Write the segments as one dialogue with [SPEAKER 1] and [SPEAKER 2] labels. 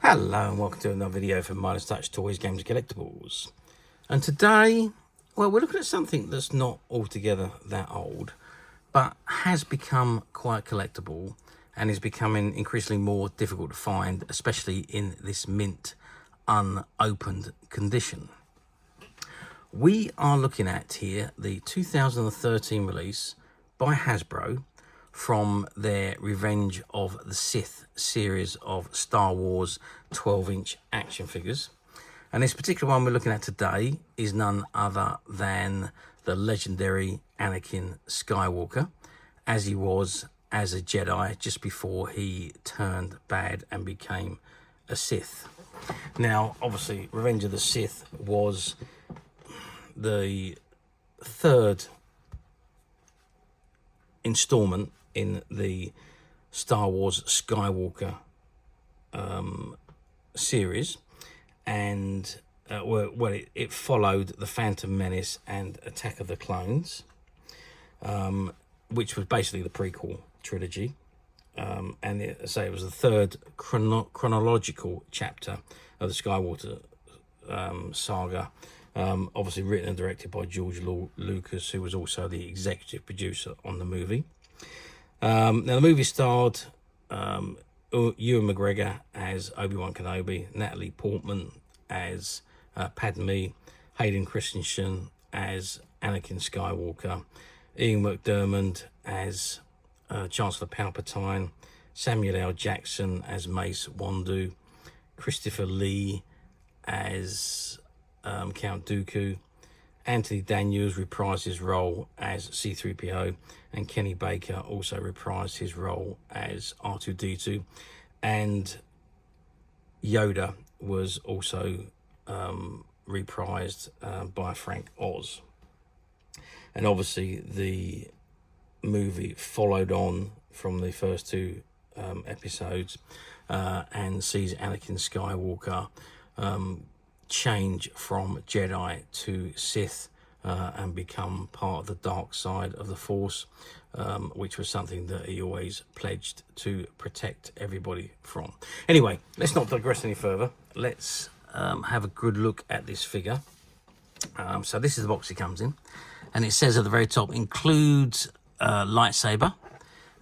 [SPEAKER 1] Hello and welcome to another video from Midas Touch Toys, Games and Collectibles. And today, well, we're looking at something that's not altogether that old, but has become quite collectible and is becoming increasingly more difficult to find, especially in this mint unopened condition. We are looking at here the 2013 release by Hasbro from their Revenge of the Sith series of Star Wars 12-inch action figures. And this particular one we're looking at today is none other than the legendary Anakin Skywalker, as he was as a Jedi just before he turned bad and became a Sith. Now, obviously, Revenge of the Sith was the third installment in the Star Wars Skywalker series, and it followed The Phantom Menace and Attack of the Clones, which was basically the prequel trilogy, and it was the third chronological chapter of the Skywalker saga, obviously written and directed by George Lucas, who was also the executive producer on the movie. Now, the movie starred Ewan McGregor as Obi-Wan Kenobi, Natalie Portman as Padme, Hayden Christensen as Anakin Skywalker, Ian McDiarmid as Chancellor Palpatine, Samuel L. Jackson as Mace Windu, Christopher Lee as Count Dooku, Anthony Daniels reprised his role as C-3PO, and Kenny Baker also reprised his role as R2-D2, and Yoda was also reprised by Frank Oz. And obviously the movie followed on from the first two episodes and sees Anakin Skywalker change from Jedi to Sith and become part of the dark side of the Force, which was something that he always pledged to protect everybody from. Anyway, let's not digress any further. Let's have a good look at this figure. So this is the box it comes in, and it says at the very top, includes lightsaber,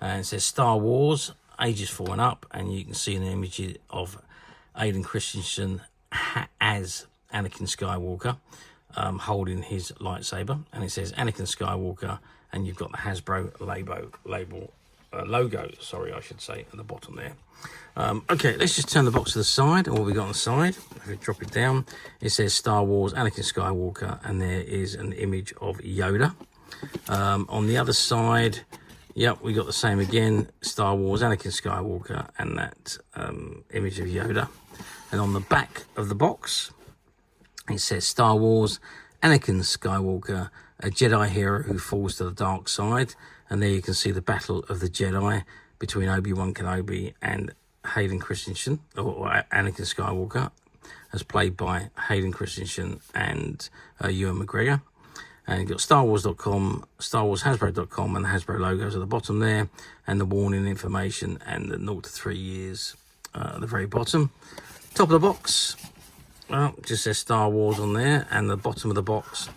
[SPEAKER 1] and it says Star Wars, ages 4 and up, and you can see an image of Hayden Christensen as Anakin Skywalker holding his lightsaber, and it says Anakin Skywalker, and you've got the Hasbro logo, sorry, I should say, at the bottom there. Okay, let's just turn the box to the side. And what we got on the side, if we drop it down, it says Star Wars Anakin Skywalker, and there is an image of Yoda. On the other side, yep, we got the same again, Star Wars Anakin Skywalker, and that image of Yoda. And on the back of the box, it says Star Wars Anakin Skywalker, a Jedi hero who falls to the dark side. And there you can see the battle of the Jedi between Obi-Wan Kenobi and Hayden Christensen, or Anakin Skywalker, as played by Hayden Christensen and Ewan McGregor. And you've got StarWars.com, StarWarsHasbro.com, and the Hasbro logos at the bottom there, and the warning information and the 0 to 3 years at the very bottom. Top of the box, well, it just says Star Wars on there, and the bottom of the box,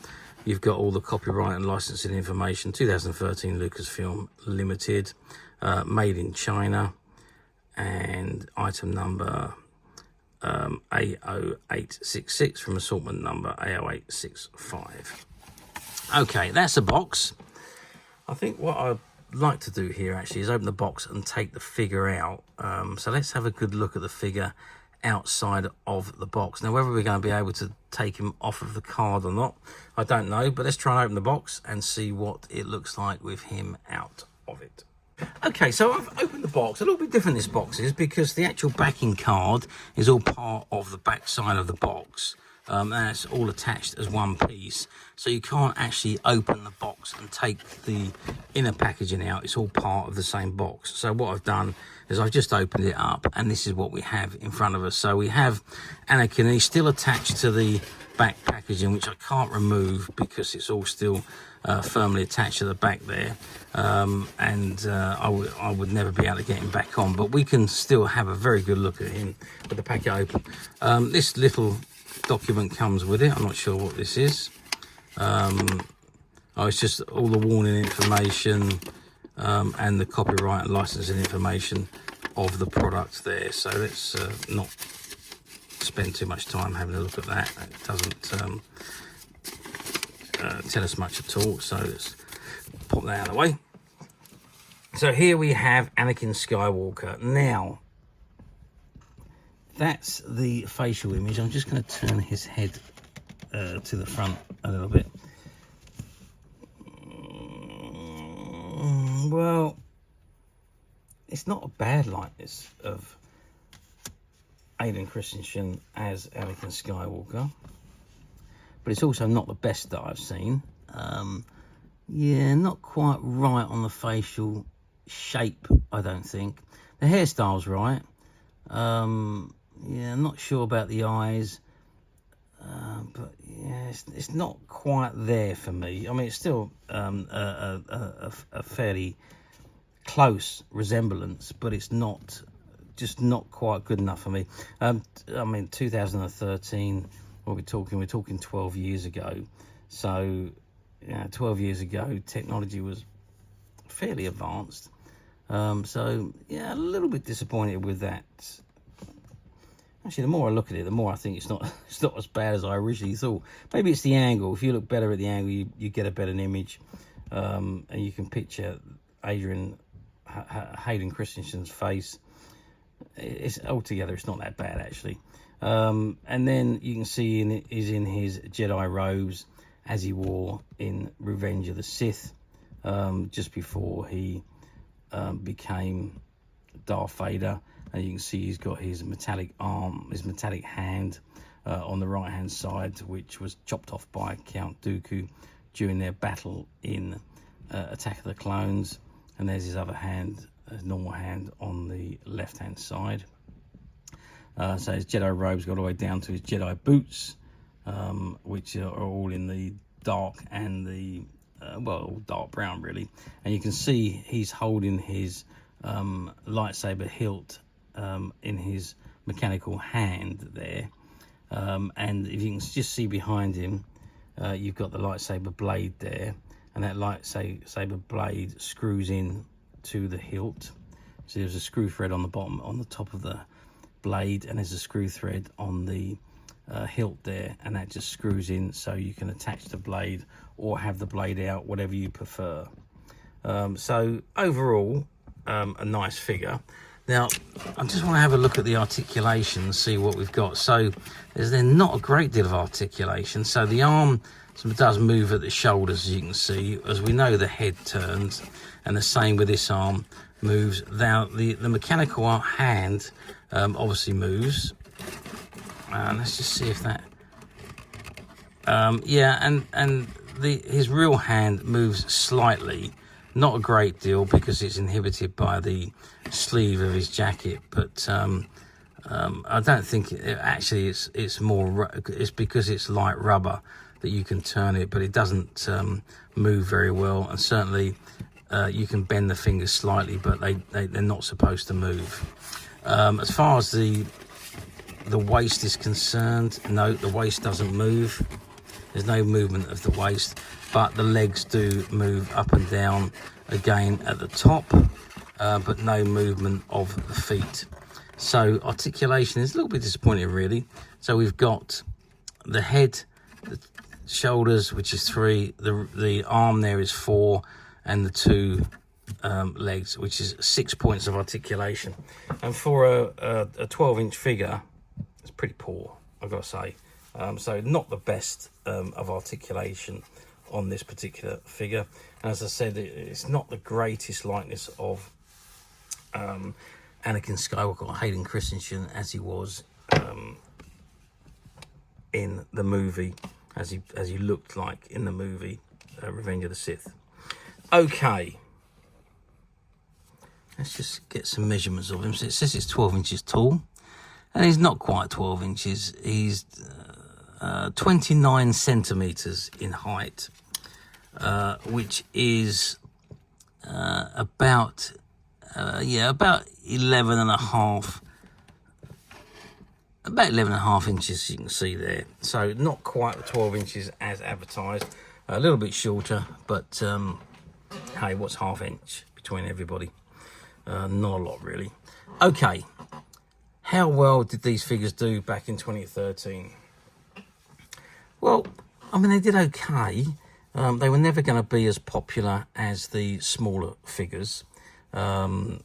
[SPEAKER 1] you've got all the copyright and licensing information. 2013 Lucasfilm Limited, made in China, and item number A0866 from assortment number A0865. Okay, that's the box. I think what I'd like to do here actually is open the box and take the figure out. So let's have a good look at the figure outside of the box. Now, whether we're going to be able to take him off of the card or not, I don't know, but let's try and open the box and see what it looks like with him out of it. Okay, so I've opened the box. A little bit different this box is, because the actual backing card is all part of the back side of the box. And it's all attached as one piece, so you can't actually open the box and take the inner packaging out. It's all part of the same box. So what I've done is I've just opened it up, and this is what we have in front of us. So we have Anakin. He's still attached to the back packaging, which I can't remove because it's all still firmly attached to the back there, and I would never be able to get him back on, but we can still have a very good look at him with the packet open. This little document comes with it. I'm not sure what this is. It's just all the warning information and the copyright and licensing information of the product there. So let's not spend too much time having a look at that. It doesn't tell us much at all, so let's pop that out of the way. So here we have Anakin Skywalker. Now, that's the facial image. I'm just going to turn his head to the front a little bit. Well, it's not a bad likeness of Hayden Christensen as Anakin Skywalker, but it's also not the best that I've seen. Yeah, not quite right on the facial shape, I don't think. The hairstyle's right. Yeah, I'm not sure about the eyes, but yeah, it's not quite there for me. I mean, it's still a fairly close resemblance, but it's not quite good enough for me. I mean, 2013. What we're talking 12 years ago. So, 12 years ago, technology was fairly advanced. So yeah, a little bit disappointed with that. Actually, the more I look at it, the more I think it's not as bad as I originally thought. Maybe it's the angle. If you look better at the angle, you get a better image, and you can picture Hayden Christensen's face. It's altogether, it's not that bad actually. And then you can see he's in his Jedi robes as he wore in Revenge of the Sith, just before he became Darth Vader. And you can see he's got his metallic arm, his metallic hand on the right hand side, which was chopped off by Count Dooku during their battle in Attack of the Clones. And there's his other hand, his normal hand on the left hand side. So his Jedi robes go all the way down to his Jedi boots, which are all in the dark and the dark brown really. And you can see he's holding his lightsaber hilt in his mechanical hand there, and if you can just see behind him, you've got the lightsaber blade there, and that lightsaber blade screws in to the hilt. So there's a screw thread on the bottom, on the top of the blade, and there's a screw thread on the hilt there, and that just screws in, so you can attach the blade or have the blade out, whatever you prefer. So overall, a nice figure. Now, I just want to have a look at the articulation and see what we've got. So there's then not a great deal of articulation. So the arm does move at the shoulders, as you can see. As we know, the head turns, and the same with this arm moves. Now, the mechanical hand obviously moves. Let's just see if that... yeah, and his real hand moves slightly. Not a great deal, because it's inhibited by the sleeve of his jacket, but I don't think it's more, it's because it's light rubber that you can turn it, but it doesn't move very well. And certainly you can bend the fingers slightly, but they're not supposed to move. As far as the waist is concerned, no, the waist doesn't move. There's no movement of the waist, but the legs do move up and down again at the top, but no movement of the feet. So articulation is a little bit disappointing really. So we've got the head, the shoulders, which is 3, the arm there is 4, and the 2 legs, which is 6 points of articulation. And for a 12-inch figure, it's pretty poor, I've got to say. So not the best of articulation on this particular figure. And as I said, it's not the greatest likeness of Anakin Skywalker or Hayden Christensen as he was in the movie, as he looked like in the movie Revenge of the Sith. Okay, let's just get some measurements of him. So it says it's 12 inches tall, and he's not quite 12 inches. He's 29 centimeters in height. which is about 11 and a half. About 11 and a half inches, you can see there. So not quite the 12 inches as advertised. A little bit shorter, but hey, what's half inch between everybody? Not a lot, really. Okay, how well did these figures do back in 2013? Well, I mean, they did okay. They were never going to be as popular as the smaller figures. Yeah.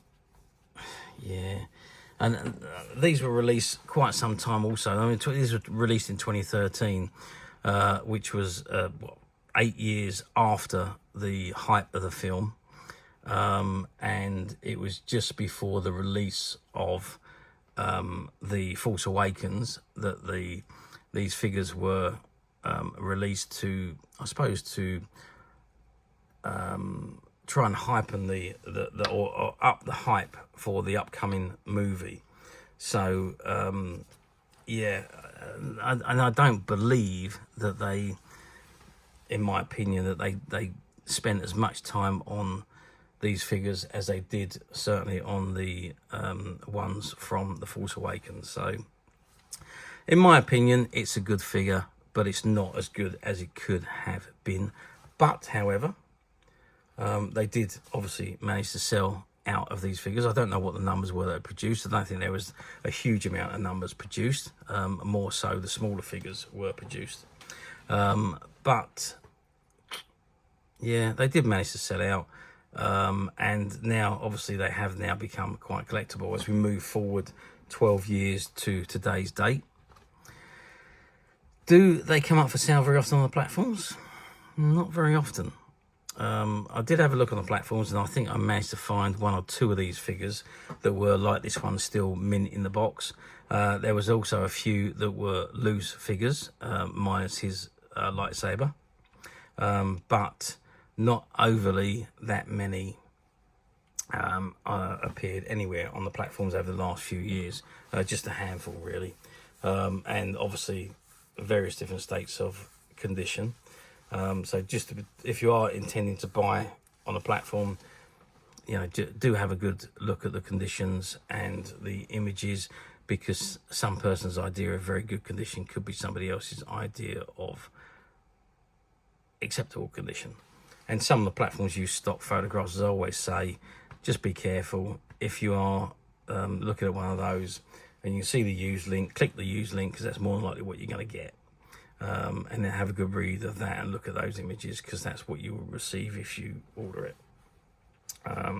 [SPEAKER 1] And these were released quite some time also. I mean, these were released in 2013, which was 8 years after the hype of the film. And it was just before the release of The Force Awakens that these figures were released to, I suppose, to try and hypen or up the hype for the upcoming movie. So yeah, and I don't believe that they, in my opinion, that they spent as much time on these figures as they did certainly on the ones from The Force Awakens. So in my opinion, it's a good figure, but it's not as good as it could have been. But however, they did obviously manage to sell out of these figures. I don't know what the numbers were that were produced. I don't think there was a huge amount of numbers produced. More so the smaller figures were produced. But yeah, they did manage to sell out. And now obviously they have now become quite collectible as we move forward 12 years to today's date. Do they come up for sale very often on the platforms? Not very often. I did have a look on the platforms, and I think I managed to find one or two of these figures that were like this one, still mint in the box. There was also a few that were loose figures, minus his lightsaber, but not overly that many appeared anywhere on the platforms over the last few years. Just a handful, really, and obviously various different states of condition. So just if you are intending to buy on a platform, you know, do have a good look at the conditions and the images, because some person's idea of very good condition could be somebody else's idea of acceptable condition. And some of the platforms use stock photographs. As I always say, just be careful. If you are looking at one of those and you see the used link, click the used link, because that's more than likely what you're going to get. And then have a good read of that and look at those images, because that's what you will receive if you order it.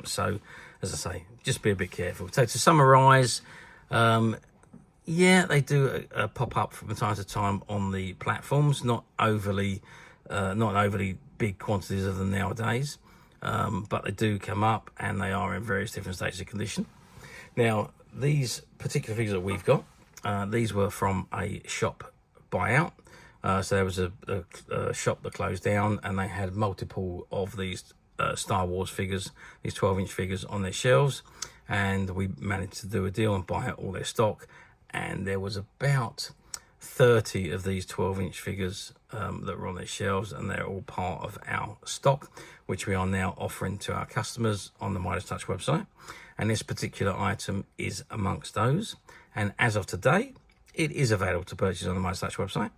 [SPEAKER 1] So, as I say, just be a bit careful. So to summarise, yeah, they do pop up from time to time on the platforms, not overly big quantities of them nowadays, but they do come up, and they are in various different states of condition. Now, these particular figures that we've got, these were from a shop buyout. So there was a shop that closed down, and they had multiple of these Star Wars figures, these 12-inch figures on their shelves, and we managed to do a deal and buy all their stock. And there was about 30 of these 12-inch figures that were on their shelves, and they're all part of our stock, which we are now offering to our customers on the Midas Touch website. And this particular item is amongst those. And as of today, it is available to purchase on the Midas Touch website,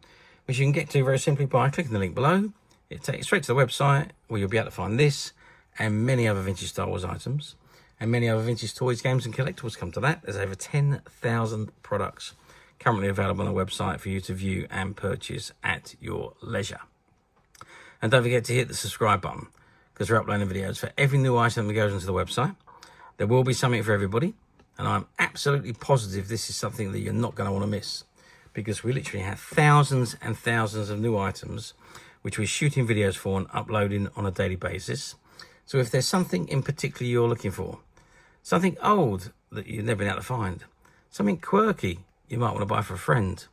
[SPEAKER 1] which you can get to very simply by clicking the link below. It takes you straight to the website, where you'll be able to find this and many other vintage Star Wars items, and many other vintage toys, games and collectibles. Come to that. There's over 10,000 products currently available on the website for you to view and purchase at your leisure. And don't forget to hit the subscribe button, because we're uploading videos for every new item that goes onto the website. There will be something for everybody, and I'm absolutely positive this is something that you're not going to want to miss, because we literally have thousands and thousands of new items which we're shooting videos for and uploading on a daily basis. So if there's something in particular you're looking for, something old that you've never been able to find, something quirky you might want to buy for a friend,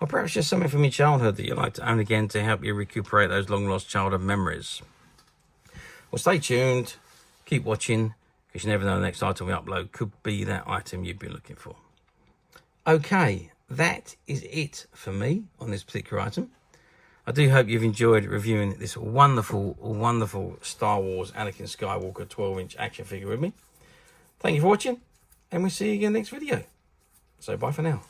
[SPEAKER 1] or perhaps just something from your childhood that you'd like to own again to help you recuperate those long lost childhood memories, well, stay tuned, keep watching, because you never know the next item we upload could be that item you've been looking for. Okay, that is it for me on this particular item. I do hope you've enjoyed reviewing this wonderful, wonderful Star Wars Anakin Skywalker 12-inch action figure with me. Thank you for watching, and we'll see you again next video. So bye for now.